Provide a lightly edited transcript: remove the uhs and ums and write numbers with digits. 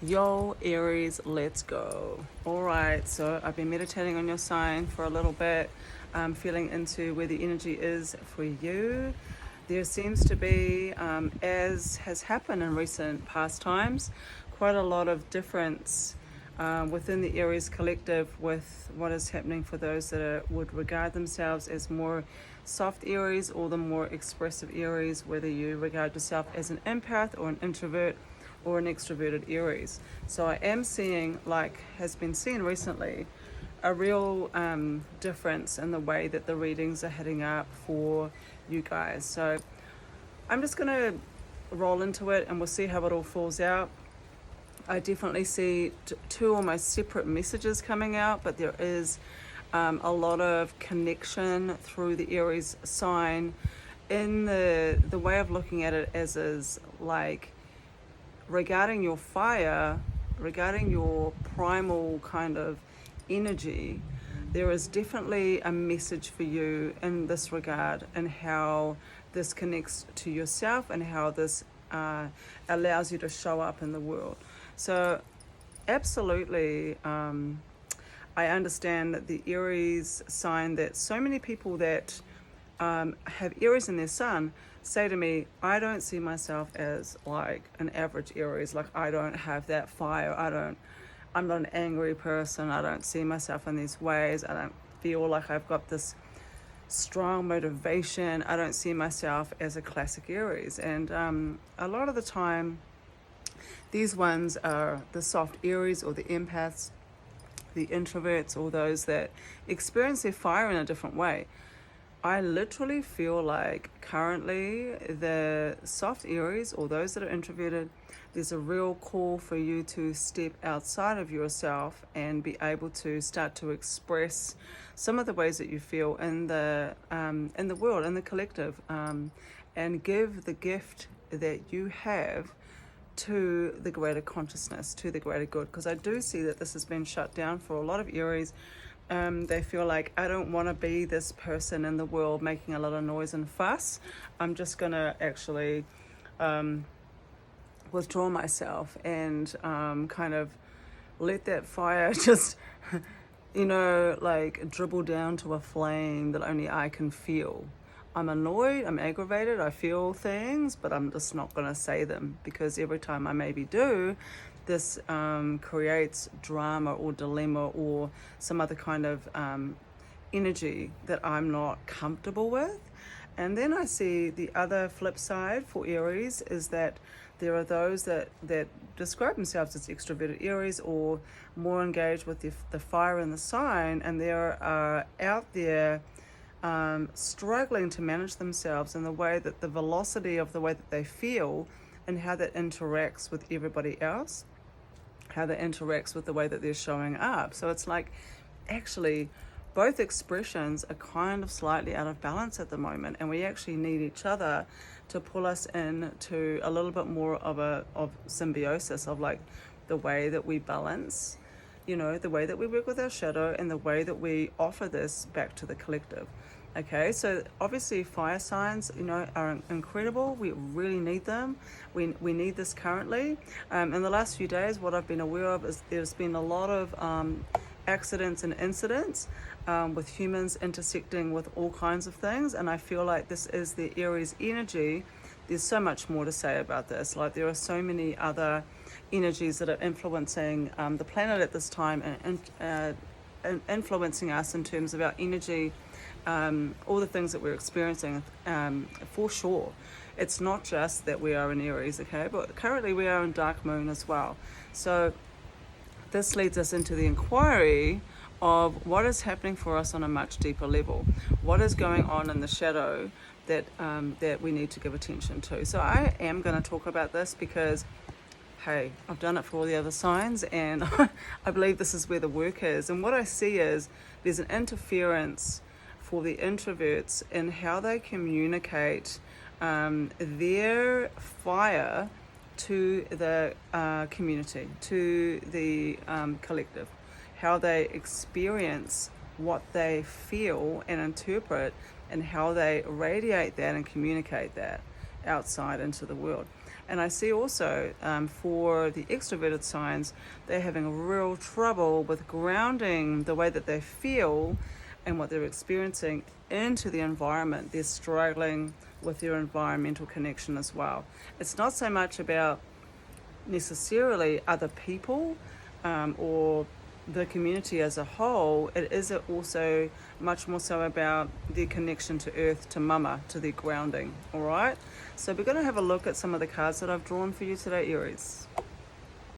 Yo, Aries, let's go. All right, so I've been meditating on your sign for a little bit, feeling into where the energy is for you. There seems to be, as has happened in recent past times, quite a lot of difference within the Aries collective with what is happening for those that would regard themselves as more soft Aries or the more expressive Aries, whether you regard yourself as an empath or an introvert or an extroverted Aries. So I am seeing, like has been seen recently, a real difference in the way that the readings are heading up for you guys. So I'm just going to roll into it and we'll see how it all falls out. I definitely see two almost separate messages coming out, but there is a lot of connection through the Aries sign in the way of looking at it as is like regarding your fire, regarding your primal kind of energy. There is definitely a message for you in this regard and how this connects to yourself and how this allows you to show up in the world. So absolutely, I understand that the Aries sign, that so many people that have Aries in their sun say to me, I don't see myself as like an average Aries. Like I don't have that fire. I'm not an angry person. I don't see myself in these ways. I don't feel like I've got this strong motivation. I don't see myself as a classic Aries. And a lot of the time, these ones are the soft Aries or the empaths, the introverts, or those that experience their fire in a different way. I literally feel like currently the soft Aries or those that are introverted, there's a real call for you to step outside of yourself and be able to start to express some of the ways that you feel in the world, in the collective, and give the gift that you have to the greater consciousness, to the greater good. Because I do see that this has been shut down for a lot of Aries. They feel like, I don't want to be this person in the world making a lot of noise and fuss. I'm just going to actually withdraw myself and kind of let that fire just, like dribble down to a flame that only I can feel. I'm annoyed, I'm aggravated, I feel things, but I'm just not going to say them, because every time I maybe do, this creates drama or dilemma or some other kind of energy that I'm not comfortable with. And then I see the other flip side for Aries is that there are those that describe themselves as extroverted Aries or more engaged with the fire in the sign, and they're out there struggling to manage themselves in the way that the velocity of the way that they feel and how that interacts with everybody else, how that interacts with the way that they're showing up. So it's like, actually, both expressions are kind of slightly out of balance at the moment, and we actually need each other to pull us into a little bit more of symbiosis, of like the way that we balance, the way that we work with our shadow and the way that we offer this back to the collective. Okay, so obviously fire signs, are incredible. We really need them. We need this currently. In the last few days, what I've been aware of is there's been a lot of accidents and incidents with humans intersecting with all kinds of things, and I feel like this is the Aries energy. There's so much more to say about this. Like, there are so many other energies that are influencing the planet at this time and influencing us in terms of our energy, all the things that we're experiencing, for sure. It's not just that we are in Aries, okay, but currently we are in dark moon as well. So this leads us into the inquiry of what is happening for us on a much deeper level. What is going on in the shadow that we need to give attention to. So I am going to talk about this because, hey, I've done it for all the other signs, and I believe this is where the work is. And what I see is there's an interference for the introverts in how they communicate their fire to the community, to the collective, how they experience what they feel and interpret, and how they radiate that and communicate that outside into the world. And I see also for the extroverted signs, they're having real trouble with grounding the way that they feel and what they're experiencing into the environment. They're struggling with their environmental connection as well. It's not so much about necessarily other people or the community as a whole. It is also much more so about their connection to earth, to mama, to their grounding. All right, so we're going to have a look at some of the cards that I've drawn for you today, Aries.